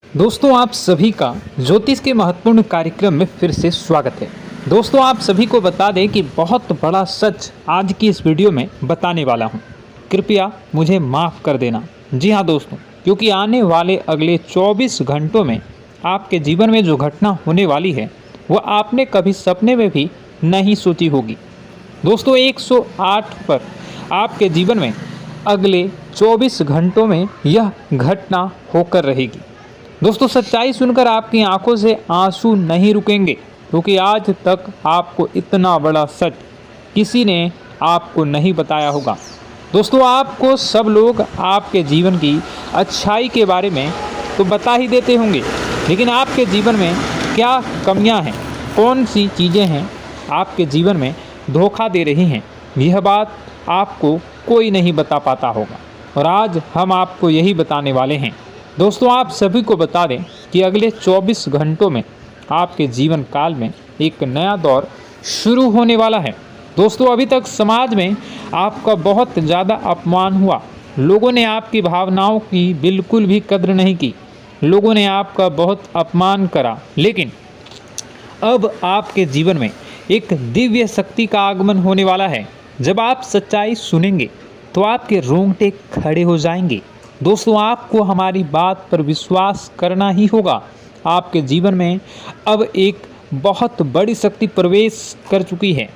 दोस्तों आप सभी का ज्योतिष के महत्वपूर्ण कार्यक्रम में फिर से स्वागत है। दोस्तों आप सभी को बता दें कि बहुत बड़ा सच आज की इस वीडियो में बताने वाला हूं। कृपया मुझे माफ़ कर देना। जी हां दोस्तों, क्योंकि आने वाले अगले 24 घंटों में आपके जीवन में जो घटना होने वाली है वह आपने कभी सपने में भी नहीं सोची होगी। दोस्तों 108 पर आपके जीवन में अगले 24 घंटों में यह घटना होकर रहेगी। दोस्तों सच्चाई सुनकर आपकी आंखों से आंसू नहीं रुकेंगे, क्योंकि आज तक आपको इतना बड़ा सच किसी ने आपको नहीं बताया होगा। दोस्तों आपको सब लोग आपके जीवन की अच्छाई के बारे में तो बता ही देते होंगे, लेकिन आपके जीवन में क्या कमियां हैं, कौन सी चीज़ें हैं आपके जीवन में धोखा दे रही हैं, यह बात आपको कोई नहीं बता पाता होगा। और आज हम आपको यही बताने वाले हैं। दोस्तों आप सभी को बता दें कि अगले 24 घंटों में आपके जीवन काल में एक नया दौर शुरू होने वाला है। दोस्तों अभी तक समाज में आपका बहुत ज़्यादा अपमान हुआ, लोगों ने आपकी भावनाओं की बिल्कुल भी कद्र नहीं की, लोगों ने आपका बहुत अपमान करा, लेकिन अब आपके जीवन में एक दिव्य शक्ति का आगमन होने वाला है। जब आप सच्चाई सुनेंगे तो आपके रोंगटे खड़े हो जाएंगे। दोस्तों आपको हमारी बात पर विश्वास करना ही होगा। आपके जीवन में अब एक बहुत बड़ी शक्ति प्रवेश कर चुकी है।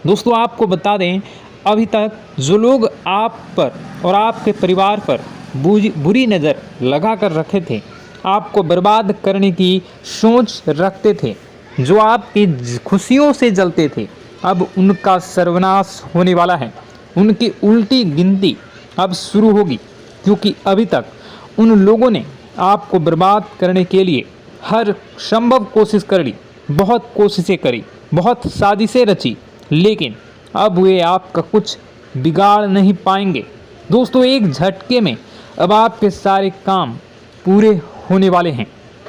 दोस्तों आपको बता दें, अभी तक जो लोग आप पर और आपके परिवार पर बुरी नज़र लगा कर रखे थे, आपको बर्बाद करने की सोच रखते थे, जो आपकी खुशियों से जलते थे, अब उनका सर्वनाश होने वाला है। उनकी उल्टी गिनती अब शुरू होगी, क्योंकि अभी तक उन लोगों ने आपको बर्बाद करने के लिए हर संभव कोशिश कर ली, बहुत कोशिशें करी, बहुत साजिशें रची, लेकिन अब वे आपका कुछ बिगाड़ नहीं पाएंगे। दोस्तों एक झटके में अब आपके सारे काम पूरे होने वाले हैं।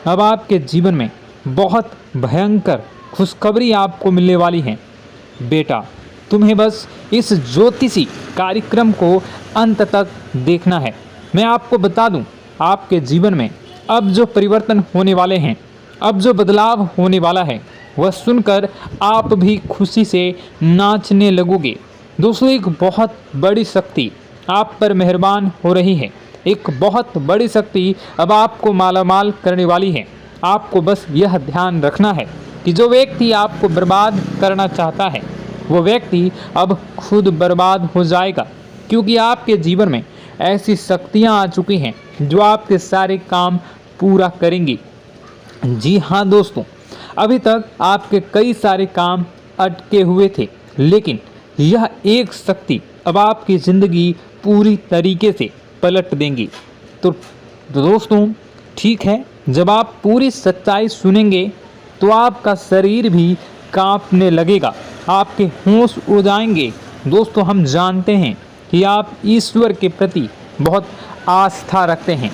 अब आपके जीवन में बहुत भयंकर खुशखबरी आपको मिलने वाली है। बेटा तुम्हें बस इस ज्योतिषी कार्यक्रम को अंत तक देखना है। मैं आपको बता दूं, आपके जीवन में अब जो परिवर्तन होने वाले हैं, अब जो बदलाव होने वाला है, वह सुनकर आप भी खुशी से नाचने लगोगे। दोस्तों एक बहुत बड़ी शक्ति आप पर मेहरबान हो रही है। एक बहुत बड़ी शक्ति अब आपको मालामाल करने वाली है। आपको बस यह ध्यान रखना है कि जो व्यक्ति आपको बर्बाद करना चाहता है, वो व्यक्ति अब खुद बर्बाद हो जाएगा, क्योंकि आपके जीवन में ऐसी शक्तियां आ चुकी हैं जो आपके सारे काम पूरा करेंगी। जी हाँ दोस्तों, अभी तक आपके कई सारे काम अटके हुए थे, लेकिन यह एक शक्ति अब आपकी ज़िंदगी पूरी तरीके से पलट देंगी। तो दोस्तों ठीक है, जब आप पूरी सच्चाई सुनेंगे तो आपका शरीर भी कांपने लगेगा, आपके होश उड़ जाएंगे। दोस्तों हम जानते हैं कि आप ईश्वर के प्रति बहुत आस्था रखते हैं,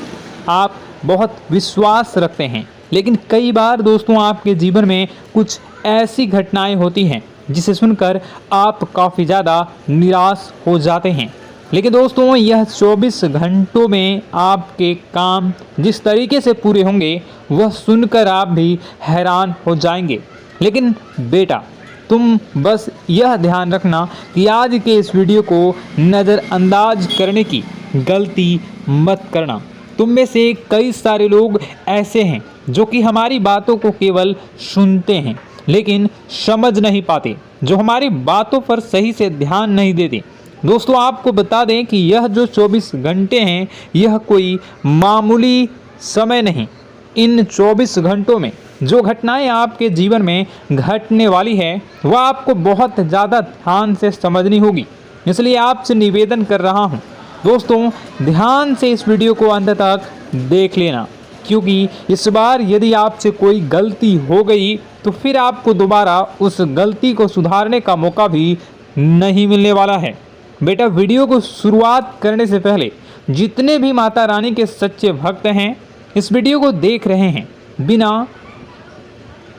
आप बहुत विश्वास रखते हैं, लेकिन कई बार दोस्तों आपके जीवन में कुछ ऐसी घटनाएं होती हैं जिसे सुनकर आप काफ़ी ज़्यादा निराश हो जाते हैं। लेकिन दोस्तों यह 24 घंटों में आपके काम जिस तरीके से पूरे होंगे वह सुनकर आप भी हैरान हो जाएंगे। लेकिन बेटा तुम बस यह ध्यान रखना कि आज के इस वीडियो को नज़रअंदाज करने की गलती मत करना। तुम में से कई सारे लोग ऐसे हैं जो कि हमारी बातों को केवल सुनते हैं लेकिन समझ नहीं पाते, जो हमारी बातों पर सही से ध्यान नहीं देते। दोस्तों आपको बता दें कि यह जो 24 घंटे हैं यह कोई मामूली समय नहीं। इन 24 घंटों में जो घटनाएं आपके जीवन में घटने वाली है वह आपको बहुत ज़्यादा ध्यान से समझनी होगी। इसलिए आपसे निवेदन कर रहा हूं, दोस्तों ध्यान से इस वीडियो को अंत तक देख लेना, क्योंकि इस बार यदि आपसे कोई गलती हो गई तो फिर आपको दोबारा उस गलती को सुधारने का मौका भी नहीं मिलने वाला है। बेटा वीडियो को शुरुआत करने से पहले जितने भी माता रानी के सच्चे भक्त हैं इस वीडियो को देख रहे हैं, बिना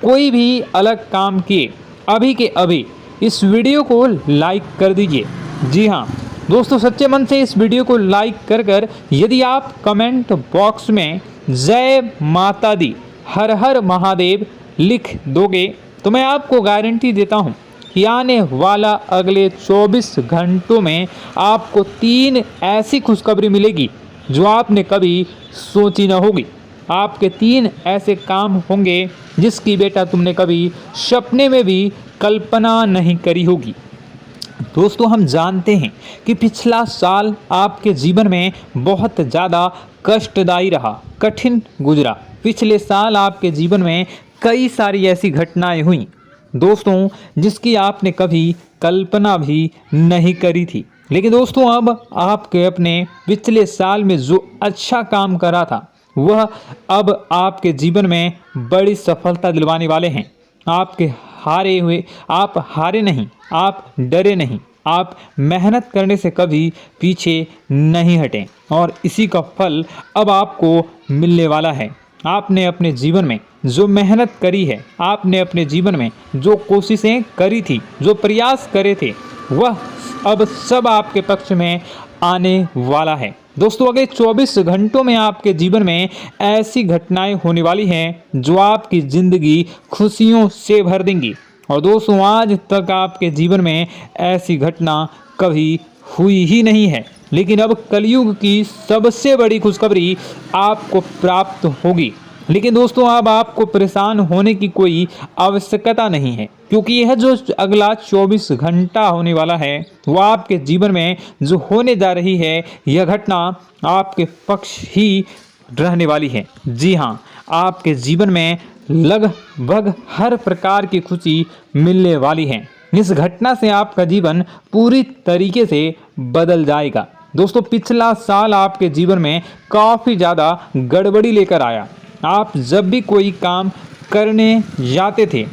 कोई भी अलग काम किए अभी के अभी इस वीडियो को लाइक कर दीजिए। जी हाँ दोस्तों, सच्चे मन से इस वीडियो को लाइक कर यदि आप कमेंट बॉक्स में जय माता दी, हर हर महादेव लिख दोगे तो मैं आपको गारंटी देता हूँ कि आने वाला अगले 24 घंटों में आपको 3 ऐसी खुशखबरी मिलेगी जो आपने कभी सोची न होगी। आपके 3 ऐसे काम होंगे जिसकी बेटा तुमने कभी सपने में भी कल्पना नहीं करी होगी। दोस्तों, हम जानते हैं कि पिछला साल आपके जीवन में बहुत ज़्यादा कष्टदायी रहा, कठिन गुजरा। पिछले साल आपके जीवन में कई सारी ऐसी घटनाएं हुई दोस्तों जिसकी आपने कभी कल्पना भी नहीं करी थी। लेकिन दोस्तों, अब आपके अपने पिछले साल में जो अच्छा काम करा था वह अब आपके जीवन में बड़ी सफलता दिलवाने वाले हैं। आप हारे नहीं, आप डरे नहीं, आप मेहनत करने से कभी पीछे नहीं हटें और इसी का फल अब आपको मिलने वाला है। आपने अपने जीवन में जो मेहनत करी है, आपने अपने जीवन में जो कोशिशें करी थी, जो प्रयास करे थे, वह अब सब आपके पक्ष में आने वाला है। दोस्तों, अगले 24 घंटों में आपके जीवन में ऐसी घटनाएं होने वाली हैं जो आपकी ज़िंदगी खुशियों से भर देंगी। और दोस्तों, आज तक आपके जीवन में ऐसी घटना कभी हुई ही नहीं है, लेकिन अब कलयुग की सबसे बड़ी खुशखबरी आपको प्राप्त होगी। लेकिन दोस्तों, अब आपको परेशान होने की कोई आवश्यकता नहीं है, क्योंकि यह जो अगला 24 घंटा होने वाला है वह आपके जीवन में जो होने जा रही है यह घटना आपके पक्ष ही रहने वाली है। जी हाँ, आपके जीवन में लगभग हर प्रकार की खुशी मिलने वाली है। इस घटना से आपका जीवन पूरी तरीके से बदल जाएगा। दोस्तों, पिछला साल आपके जीवन में काफ़ी ज़्यादा गड़बड़ी लेकर आया। आप जब भी कोई काम करने जाते थे,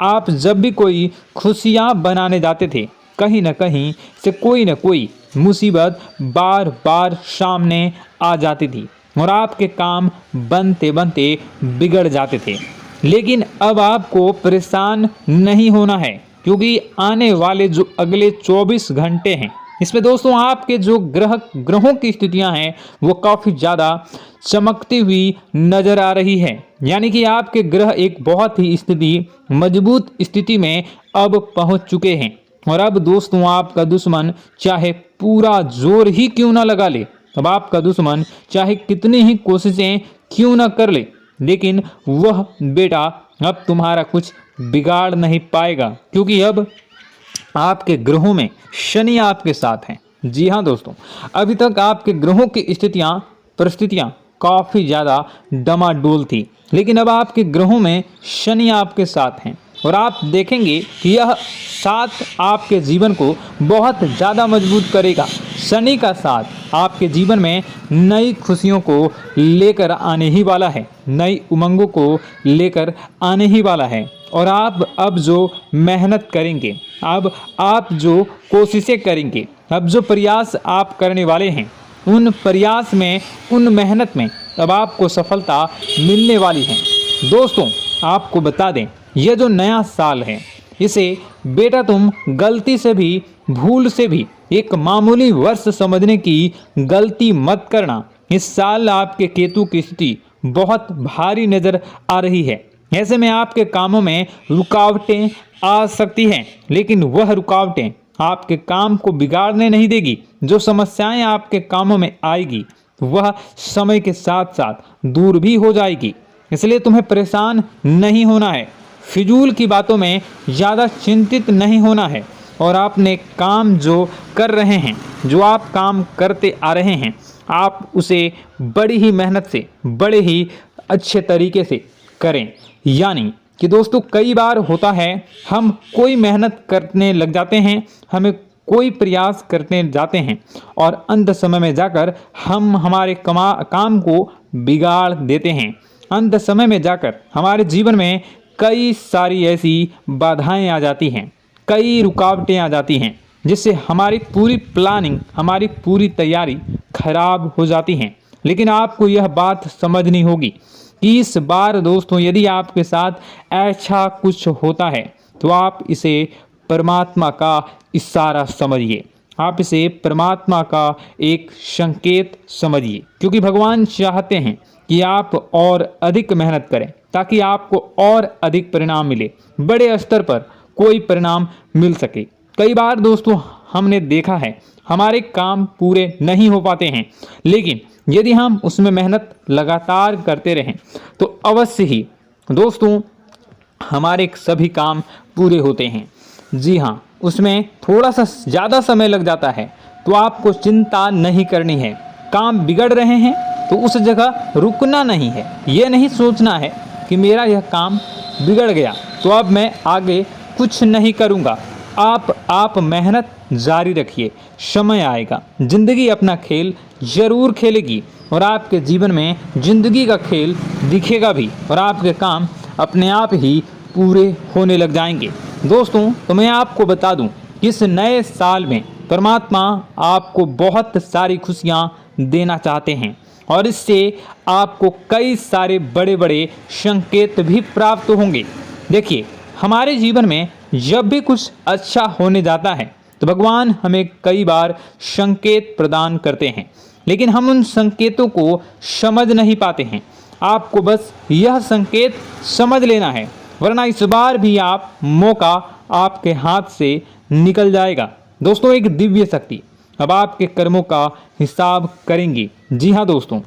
आप जब भी कोई खुशियाँ बनाने जाते थे, कहीं न कहीं से कोई न कोई मुसीबत बार बार सामने आ जाती थी और आपके काम बनते बनते बिगड़ जाते थे। लेकिन अब आपको परेशान नहीं होना है, क्योंकि आने वाले जो अगले 24 घंटे हैं इसमें दोस्तों आपके जो ग्रहों की स्थितियां हैं वो काफ़ी ज़्यादा चमकती हुई नज़र आ रही है। यानी कि आपके ग्रह एक बहुत ही मजबूत स्थिति में अब पहुंच चुके हैं। और अब दोस्तों, आपका दुश्मन चाहे पूरा जोर ही क्यों ना लगा ले, अब आपका दुश्मन चाहे कितनी ही कोशिशें क्यों ना कर ले, लेकिन वह बेटा अब तुम्हारा कुछ बिगाड़ नहीं पाएगा, क्योंकि अब आपके ग्रहों में शनि आपके साथ हैं। जी हाँ दोस्तों, अभी तक आपके ग्रहों की परिस्थितियाँ काफ़ी ज़्यादा डमाडोल थी, लेकिन अब आपके ग्रहों में शनि आपके साथ हैं और आप देखेंगे कि यह साथ आपके जीवन को बहुत ज़्यादा मजबूत करेगा। शनि का साथ आपके जीवन में नई खुशियों को लेकर आने ही वाला है, नई उमंगों को लेकर आने ही वाला है। और आप अब जो मेहनत करेंगे, अब आप जो कोशिशें करेंगे, अब जो प्रयास आप करने वाले हैं, उन प्रयास में, उन मेहनत में अब आपको सफलता मिलने वाली है। दोस्तों, आपको बता दें, यह जो नया साल है इसे बेटा तुम गलती से भी, भूल से भी एक मामूली वर्ष समझने की गलती मत करना। इस साल आपके केतु की स्थिति बहुत भारी नज़र आ रही है। ऐसे में आपके कामों में रुकावटें आ सकती हैं, लेकिन वह रुकावटें आपके काम को बिगाड़ने नहीं देगी। जो समस्याएं आपके कामों में आएगी वह समय के साथ साथ दूर भी हो जाएगी। इसलिए तुम्हें परेशान नहीं होना है, फिजूल की बातों में ज़्यादा चिंतित नहीं होना है। और आपने काम जो कर रहे हैं, जो आप काम करते आ रहे हैं, आप उसे बड़ी ही मेहनत से, बड़े ही अच्छे तरीके से करें। यानी कि दोस्तों, कई बार होता है हम कोई मेहनत करने लग जाते हैं, हमें कोई प्रयास करने जाते हैं और अंत समय में जाकर हम हमारे काम को बिगाड़ देते हैं। अंत समय में जाकर हमारे जीवन में कई सारी ऐसी बाधाएं आ जाती हैं, कई रुकावटें आ जाती हैं, जिससे हमारी पूरी प्लानिंग, हमारी पूरी तैयारी खराब हो जाती हैं। लेकिन आपको यह बात समझनी होगी कि इस बार दोस्तों, यदि आपके साथ ऐसा कुछ होता है तो आप इसे परमात्मा का इशारा समझिए। आप इसे परमात्मा का एक संकेत समझिए, क्योंकि भगवान चाहते हैं कि आप और अधिक मेहनत करें ताकि आपको और अधिक परिणाम मिले, बड़े स्तर पर कोई परिणाम मिल सके। कई बार दोस्तों हमने देखा है हमारे काम पूरे नहीं हो पाते हैं, लेकिन यदि हम उसमें मेहनत लगातार करते रहें तो अवश्य ही दोस्तों हमारे सभी काम पूरे होते हैं। जी हाँ, उसमें थोड़ा सा ज़्यादा समय लग जाता है तो आपको चिंता नहीं करनी है। काम बिगड़ रहे हैं तो उस जगह रुकना नहीं है, ये नहीं सोचना है कि मेरा यह काम बिगड़ गया तो अब मैं आगे कुछ नहीं करूँगा। आप मेहनत जारी रखिए, समय आएगा, ज़िंदगी अपना खेल ज़रूर खेलेगी और आपके जीवन में ज़िंदगी का खेल दिखेगा भी और आपके काम अपने आप ही पूरे होने लग जाएंगे। दोस्तों तो मैं आपको बता दूं कि इस नए साल में परमात्मा आपको बहुत सारी खुशियां देना चाहते हैं और इससे आपको कई सारे बड़े बड़े संकेत भी प्राप्त होंगे। देखिए, हमारे जीवन में जब भी कुछ अच्छा होने जाता है तो भगवान हमें कई बार संकेत प्रदान करते हैं, लेकिन हम उन संकेतों को समझ नहीं पाते हैं। आपको बस यह संकेत समझ लेना है, वरना इस बार भी आप मौका आपके हाथ से निकल जाएगा। दोस्तों, एक दिव्य शक्ति अब आपके कर्मों का हिसाब करेंगी। जी हाँ दोस्तों,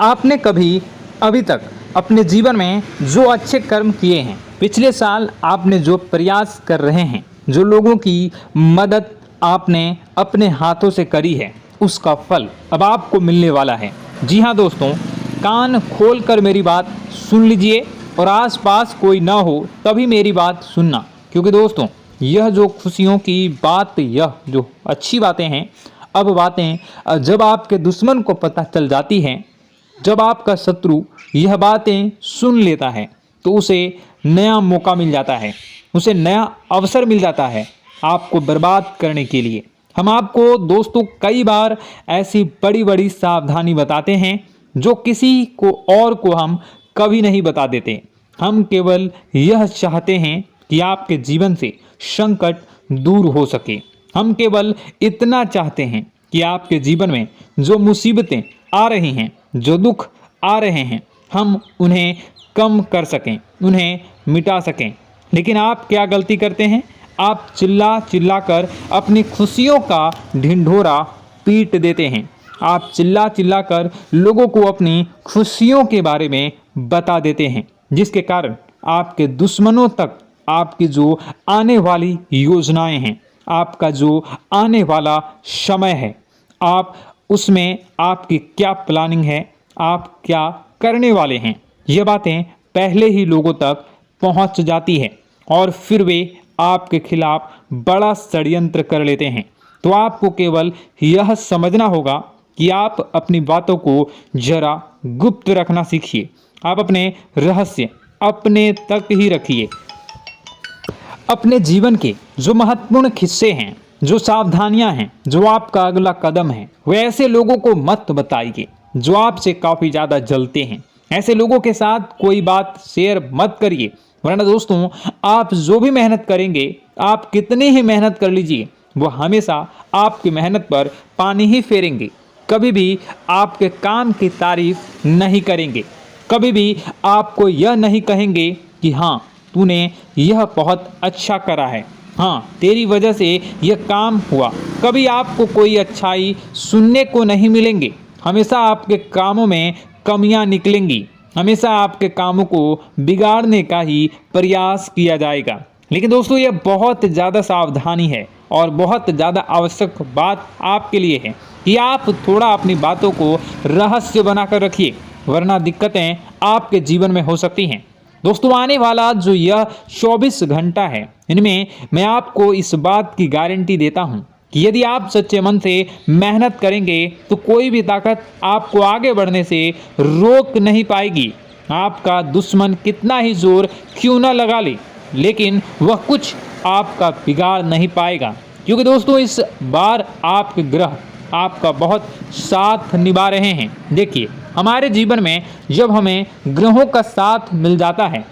आपने कभी अभी तक अपने जीवन में जो अच्छे कर्म किए हैं, पिछले साल आपने जो प्रयास कर रहे हैं, जो लोगों की मदद आपने अपने हाथों से करी है, उसका फल अब आपको मिलने वाला है। जी हाँ दोस्तों, कान खोलकर मेरी बात सुन लीजिए और आसपास कोई ना हो तभी मेरी बात सुनना, क्योंकि दोस्तों यह जो खुशियों की बात, यह जो अच्छी बातें हैं, अब बातें जब आपके दुश्मन को पता चल जाती हैं, जब आपका शत्रु यह बातें सुन लेता है तो उसे नया मौका मिल जाता है, उसे नया अवसर मिल जाता है आपको बर्बाद करने के लिए। हम आपको दोस्तों कई बार ऐसी बड़ी बड़ी सावधानी बताते हैं जो किसी को और को हम कभी नहीं बता देते। हम केवल यह चाहते हैं कि आपके जीवन से संकट दूर हो सके। हम केवल इतना चाहते हैं कि आपके जीवन में जो मुसीबतें आ रही हैं, जो दुख आ रहे हैं, हम उन्हें कम कर सकें, उन्हें मिटा सकें। लेकिन आप क्या गलती करते हैं? आप चिल्ला चिल्ला कर अपनी खुशियों का ढिंढोरा पीट देते हैं। आप चिल्ला चिल्ला कर लोगों को अपनी खुशियों के बारे में बता देते हैं, जिसके कारण आपके दुश्मनों तक आपकी जो आने वाली योजनाएं हैं, आपका जो आने वाला समय है, आप उसमें आपकी क्या प्लानिंग है, आप क्या करने वाले हैं, ये बातें पहले ही लोगों तक पहुंच जाती है और फिर वे आपके खिलाफ बड़ा षड्यंत्र कर लेते हैं। तो आपको केवल यह समझना होगा कि आप अपनी बातों को जरा गुप्त रखना सीखिए। आप अपने रहस्य अपने तक ही रखिए। अपने जीवन के जो महत्वपूर्ण हिस्से हैं, जो सावधानियां हैं, जो आपका अगला कदम है, वे ऐसे लोगों को मत बताइए जो आपसे काफ़ी ज़्यादा जलते हैं। ऐसे लोगों के साथ कोई बात शेयर मत करिए, वरना दोस्तों आप जो भी मेहनत करेंगे, आप कितनी ही मेहनत कर लीजिए, वो हमेशा आपकी मेहनत पर पानी ही फेरेंगे। कभी भी आपके काम की तारीफ नहीं करेंगे, कभी भी आपको यह नहीं कहेंगे कि हाँ तूने यह बहुत अच्छा करा है, हाँ तेरी वजह से यह काम हुआ। कभी आपको कोई अच्छाई सुनने को नहीं मिलेंगे। हमेशा आपके कामों में कमियां निकलेंगी, हमेशा आपके कामों को बिगाड़ने का ही प्रयास किया जाएगा। लेकिन दोस्तों यह बहुत ज़्यादा सावधानी है और बहुत ज़्यादा आवश्यक बात आपके लिए है कि आप थोड़ा अपनी बातों को रहस्य बनाकर रखिए, वरना दिक्कतें आपके जीवन में हो सकती हैं। दोस्तों आने वाला जो यह 24 घंटा है, इनमें मैं आपको इस बात की गारंटी देता हूँ कि यदि आप सच्चे मन से मेहनत करेंगे तो कोई भी ताकत आपको आगे बढ़ने से रोक नहीं पाएगी। आपका दुश्मन कितना ही जोर क्यों न लगा ले, लेकिन वह कुछ आपका बिगाड़ नहीं पाएगा, क्योंकि दोस्तों इस बार आपके ग्रह आपका बहुत साथ निभा रहे हैं। देखिए, हमारे जीवन में जब हमें ग्रहों का साथ मिल जाता है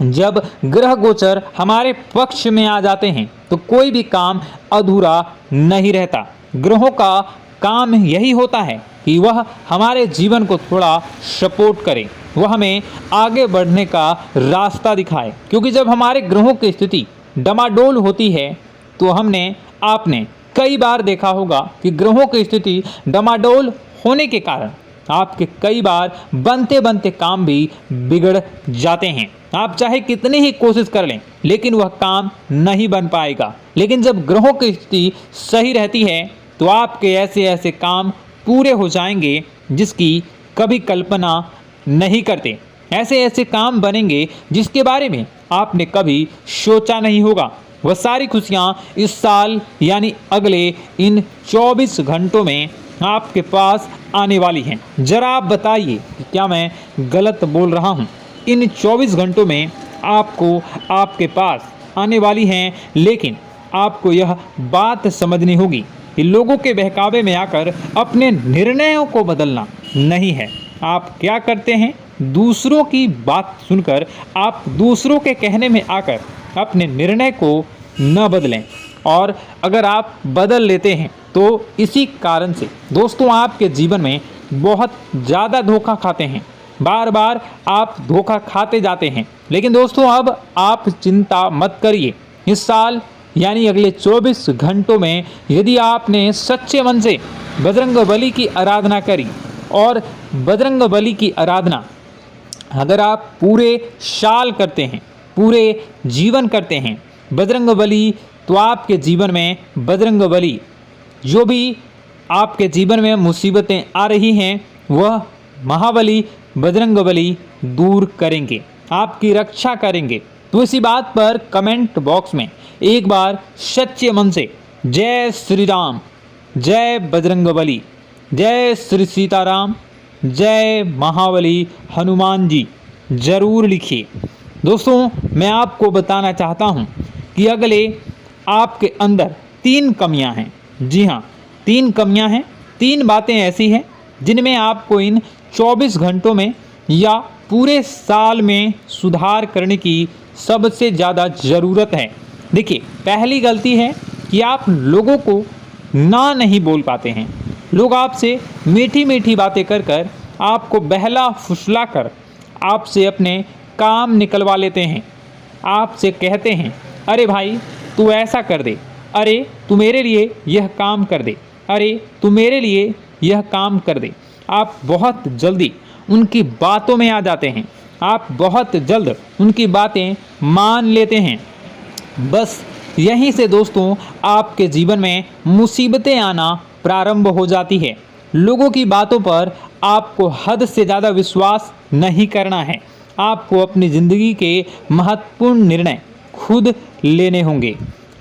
जब ग्रह गोचर हमारे पक्ष में आ जाते हैं तो कोई भी काम अधूरा नहीं रहता। ग्रहों का काम यही होता है कि वह हमारे जीवन को थोड़ा सपोर्ट करे, वह हमें आगे बढ़ने का रास्ता दिखाए। क्योंकि जब हमारे ग्रहों की स्थिति डमाडोल होती है तो आपने कई बार देखा होगा कि ग्रहों की स्थिति डमाडोल होने के कारण आपके कई बार बनते बनते काम भी बिगड़ जाते हैं। आप चाहे कितनी ही कोशिश कर लें लेकिन वह काम नहीं बन पाएगा। लेकिन जब ग्रहों की स्थिति सही रहती है तो आपके ऐसे ऐसे काम पूरे हो जाएंगे जिसकी कभी कल्पना नहीं करते। ऐसे ऐसे काम बनेंगे जिसके बारे में आपने कभी सोचा नहीं होगा। वह सारी खुशियाँ इस साल यानी अगले इन 24 घंटों में आपके पास आने वाली हैं। जरा आप बताइए कि क्या मैं गलत बोल रहा हूँ? इन 24 घंटों में आपको आपके पास आने वाली हैं, लेकिन आपको यह बात समझनी होगी कि लोगों के बहकावे में आकर अपने निर्णयों को बदलना नहीं है। आप क्या करते हैं? दूसरों की बात सुनकर आप दूसरों के कहने में आकर अपने निर्णय को न बदलें, और अगर आप बदल लेते हैं तो इसी कारण से दोस्तों आपके जीवन में बहुत ज़्यादा धोखा खाते हैं। बार बार आप धोखा खाते जाते हैं। लेकिन दोस्तों अब आप चिंता मत करिए। इस साल यानी अगले 24 घंटों में यदि आपने सच्चे मन से बजरंगबली की आराधना करी, और बजरंगबली की आराधना अगर आप पूरे साल करते हैं, पूरे जीवन करते हैं बजरंगबली, तो आपके जीवन में बजरंगबली जो भी आपके जीवन में मुसीबतें आ रही हैं वह महाबली बजरंगबली दूर करेंगे, आपकी रक्षा करेंगे। तो इसी बात पर कमेंट बॉक्स में एक बार सच्चे मन से जय श्री राम, जय बजरंगबली, जय श्री सीताराम, जय महाबली हनुमान जी जरूर लिखिए। दोस्तों मैं आपको बताना चाहता हूँ कि अगले आपके अंदर 3 कमियां हैं। जी हाँ, 3 कमियां हैं। 3 बातें ऐसी हैं जिनमें आपको इन 24 घंटों में या पूरे साल में सुधार करने की सबसे ज़्यादा ज़रूरत है। देखिए, पहली गलती है कि आप लोगों को ना नहीं बोल पाते हैं। लोग आपसे मीठी मीठी बातें कर कर आपको बहला फुसला कर आपसे अपने काम निकलवा लेते हैं। आपसे कहते हैं, अरे भाई तू ऐसा कर दे, अरे तू मेरे लिए यह काम कर दे, अरे तू मेरे लिए यह काम कर दे। आप बहुत जल्दी उनकी बातों में आ जाते हैं, आप बहुत जल्द उनकी बातें मान लेते हैं। बस यहीं से दोस्तों आपके जीवन में मुसीबतें आना प्रारंभ हो जाती है। लोगों की बातों पर आपको हद से ज़्यादा विश्वास नहीं करना है। आपको अपनी ज़िंदगी के महत्वपूर्ण निर्णय खुद लेने होंगे।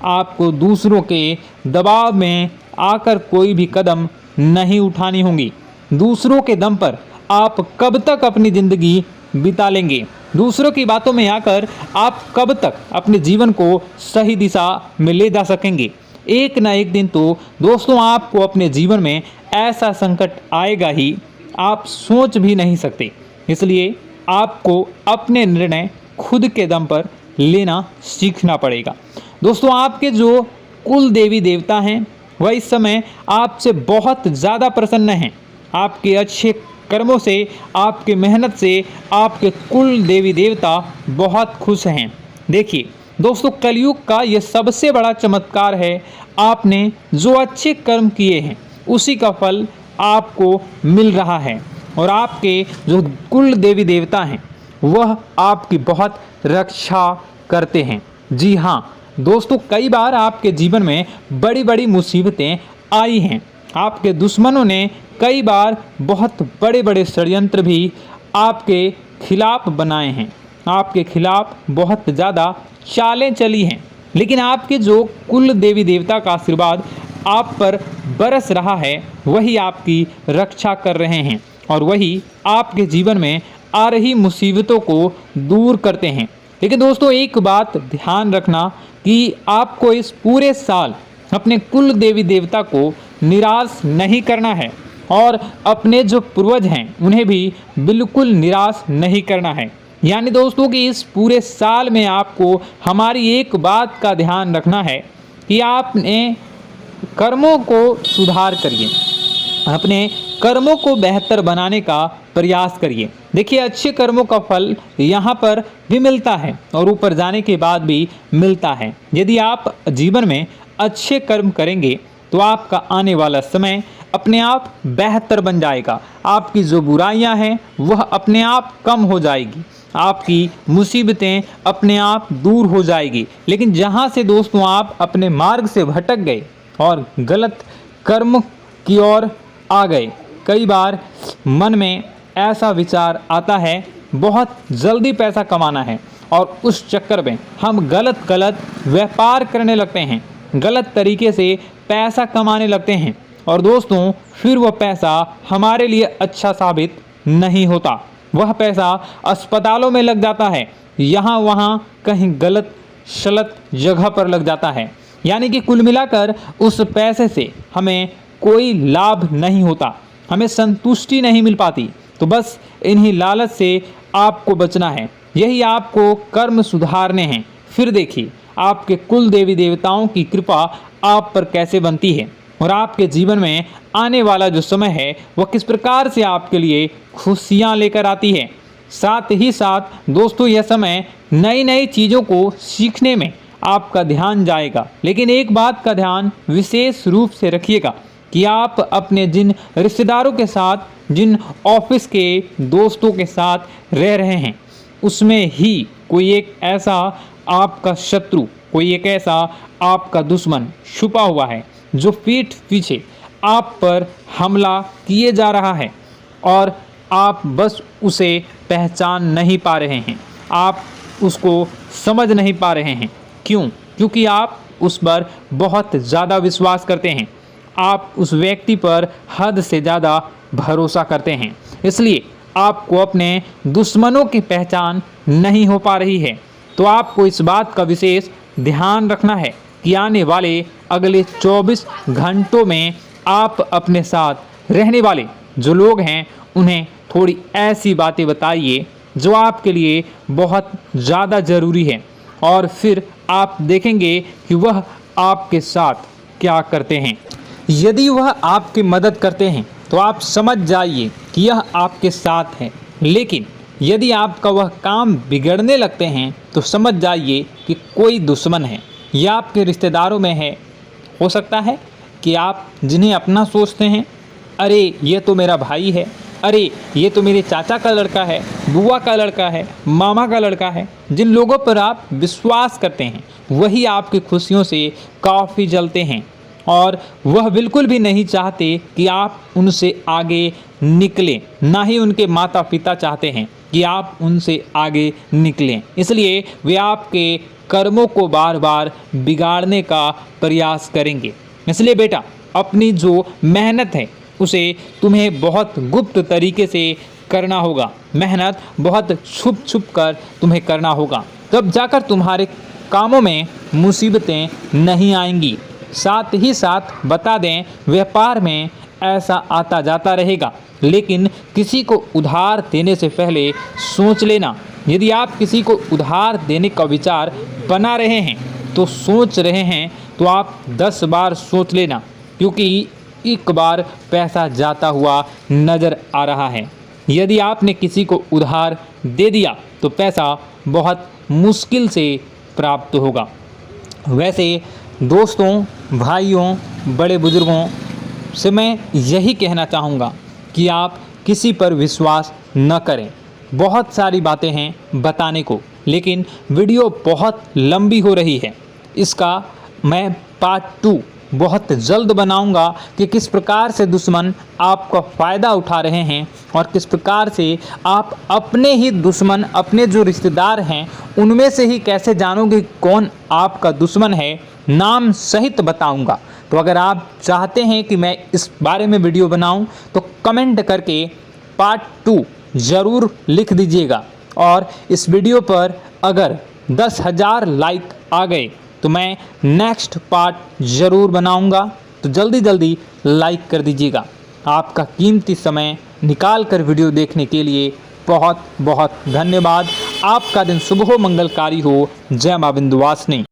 आपको दूसरों के दबाव में आकर कोई भी कदम नहीं उठानी होगी। दूसरों के दम पर आप कब तक अपनी ज़िंदगी बिता लेंगे? दूसरों की बातों में आकर आप कब तक अपने जीवन को सही दिशा में ले जा सकेंगे? एक ना एक दिन तो दोस्तों आपको अपने जीवन में ऐसा संकट आएगा ही, आप सोच भी नहीं सकते। इसलिए आपको अपने निर्णय खुद के दम पर लेना सीखना पड़ेगा। दोस्तों आपके जो कुल देवी देवता हैं वह इस समय आपसे बहुत ज़्यादा प्रसन्न हैं। आपके अच्छे कर्मों से, आपके मेहनत से आपके कुल देवी देवता बहुत खुश हैं। देखिए दोस्तों, कलयुग का ये सबसे बड़ा चमत्कार है। आपने जो अच्छे कर्म किए हैं उसी का फल आपको मिल रहा है, और आपके जो कुल देवी देवता हैं वह आपकी बहुत रक्षा करते हैं। जी हाँ दोस्तों, कई बार आपके जीवन में बड़ी बड़ी मुसीबतें आई हैं। आपके दुश्मनों ने कई बार बहुत बड़े बड़े षड्यंत्र भी आपके खिलाफ बनाए हैं, आपके खिलाफ बहुत ज़्यादा चालें चली हैं। लेकिन आपके जो कुल देवी देवता का आशीर्वाद आप पर बरस रहा है वही आपकी रक्षा कर रहे हैं, और वही आपके जीवन में आ रही मुसीबतों को दूर करते हैं। लेकिन दोस्तों एक बात ध्यान रखना कि आपको इस पूरे साल अपने कुल देवी देवता को निराश नहीं करना है, और अपने जो पूर्वज हैं उन्हें भी बिल्कुल निराश नहीं करना है। यानी दोस्तों कि इस पूरे साल में आपको हमारी एक बात का ध्यान रखना है कि आपने कर्मों को सुधार करिए, अपने कर्मों को बेहतर बनाने का प्रयास करिए। देखिए, अच्छे कर्मों का फल यहाँ पर भी मिलता है और ऊपर जाने के बाद भी मिलता है। यदि आप जीवन में अच्छे कर्म करेंगे तो आपका आने वाला समय अपने आप बेहतर बन जाएगा। आपकी जो बुराइयां हैं वह अपने आप कम हो जाएगी, आपकी मुसीबतें अपने आप दूर हो जाएगी। लेकिन जहां से दोस्तों आप अपने मार्ग से भटक गए और गलत कर्म की ओर आ गए, कई बार मन में ऐसा विचार आता है बहुत जल्दी पैसा कमाना है और उस चक्कर में हम गलत व्यापार करने लगते हैं, गलत तरीके से पैसा कमाने लगते हैं और दोस्तों फिर वह पैसा हमारे लिए अच्छा साबित नहीं होता। वह पैसा अस्पतालों में लग जाता है, यहाँ वहाँ कहीं गलत शलत जगह पर लग जाता है। यानी कि कुल मिलाकर उस पैसे से हमें कोई लाभ नहीं होता, हमें संतुष्टि नहीं मिल पाती। तो बस इन्हीं लालच से आपको बचना है, यही आपको कर्म सुधारने हैं। फिर देखिए आपके कुल देवी देवताओं की कृपा आप पर कैसे बनती है और आपके जीवन में आने वाला जो समय है वह किस प्रकार से आपके लिए खुशियाँ लेकर आती है। साथ ही साथ दोस्तों यह समय नई नई चीज़ों को सीखने में आपका ध्यान जाएगा। लेकिन एक बात का ध्यान विशेष रूप से रखिएगा कि आप अपने जिन रिश्तेदारों के साथ, जिन ऑफिस के दोस्तों के साथ रह रहे हैं, उसमें ही कोई एक ऐसा आपका शत्रु, कोई एक ऐसा आपका दुश्मन छुपा हुआ है जो पीठ पीछे आप पर हमला किए जा रहा है और आप बस उसे पहचान नहीं पा रहे हैं, आप उसको समझ नहीं पा रहे हैं। क्यों? क्योंकि आप उस पर बहुत ज़्यादा विश्वास करते हैं, आप उस व्यक्ति पर हद से ज़्यादा भरोसा करते हैं, इसलिए आपको अपने दुश्मनों की पहचान नहीं हो पा रही है। तो आपको इस बात का विशेष ध्यान रखना है कि आने वाले अगले 24 घंटों में आप अपने साथ रहने वाले जो लोग हैं उन्हें थोड़ी ऐसी बातें बताइए जो आपके लिए बहुत ज़्यादा ज़रूरी है और फिर आप देखेंगे कि वह आपके साथ क्या करते हैं। यदि वह आपकी मदद करते हैं तो आप समझ जाइए कि यह आपके साथ है, लेकिन यदि आपका वह काम बिगड़ने लगते हैं तो समझ जाइए कि कोई दुश्मन है या आपके रिश्तेदारों में है। हो सकता है कि आप जिन्हें अपना सोचते हैं, अरे ये तो मेरा भाई है, अरे ये तो मेरे चाचा का लड़का है, बुआ का लड़का है, मामा का लड़का है, जिन लोगों पर आप विश्वास करते हैं वही आपकी खुशियों से काफ़ी जलते हैं और वह बिल्कुल भी नहीं चाहते कि आप उनसे आगे निकलें, ना ही उनके माता पिता चाहते हैं कि आप उनसे आगे निकलें। इसलिए वे आपके कर्मों को बार बार बिगाड़ने का प्रयास करेंगे। इसलिए बेटा, अपनी जो मेहनत है उसे तुम्हें बहुत गुप्त तरीके से करना होगा, मेहनत बहुत छुप छुप कर तुम्हें करना होगा, तब जाकर तुम्हारे कामों में मुसीबतें नहीं आएंगी। साथ ही साथ बता दें, व्यापार में ऐसा आता जाता रहेगा, लेकिन किसी को उधार देने से पहले सोच लेना। यदि आप किसी को उधार देने का विचार बना रहे हैं तो सोच रहे हैं तो आप 10 बार सोच लेना, क्योंकि एक बार पैसा जाता हुआ नज़र आ रहा है। यदि आपने किसी को उधार दे दिया तो पैसा बहुत मुश्किल से प्राप्त होगा। वैसे दोस्तों, भाइयों, बड़े बुजुर्गों से मैं यही कहना चाहूँगा कि आप किसी पर विश्वास न करें। बहुत सारी बातें हैं बताने को, लेकिन वीडियो बहुत लंबी हो रही है। इसका मैं पार्ट 2 बहुत जल्द बनाऊंगा कि किस प्रकार से दुश्मन आपका फ़ायदा उठा रहे हैं और किस प्रकार से आप अपने ही दुश्मन, अपने जो रिश्तेदार हैं उनमें से ही कैसे जानोगे कौन आपका दुश्मन है, नाम सहित बताऊंगा। तो अगर आप चाहते हैं कि मैं इस बारे में वीडियो बनाऊं तो कमेंट करके पार्ट 2 ज़रूर लिख दीजिएगा। और इस वीडियो पर अगर 10,000 लाइक आ गए तो मैं नेक्स्ट पार्ट ज़रूर बनाऊंगा। तो जल्दी जल्दी लाइक कर दीजिएगा। आपका कीमती समय निकाल कर वीडियो देखने के लिए बहुत बहुत धन्यवाद। आपका दिन शुभ हो, मंगलकारी हो। जय मां विंध्यवासिनी।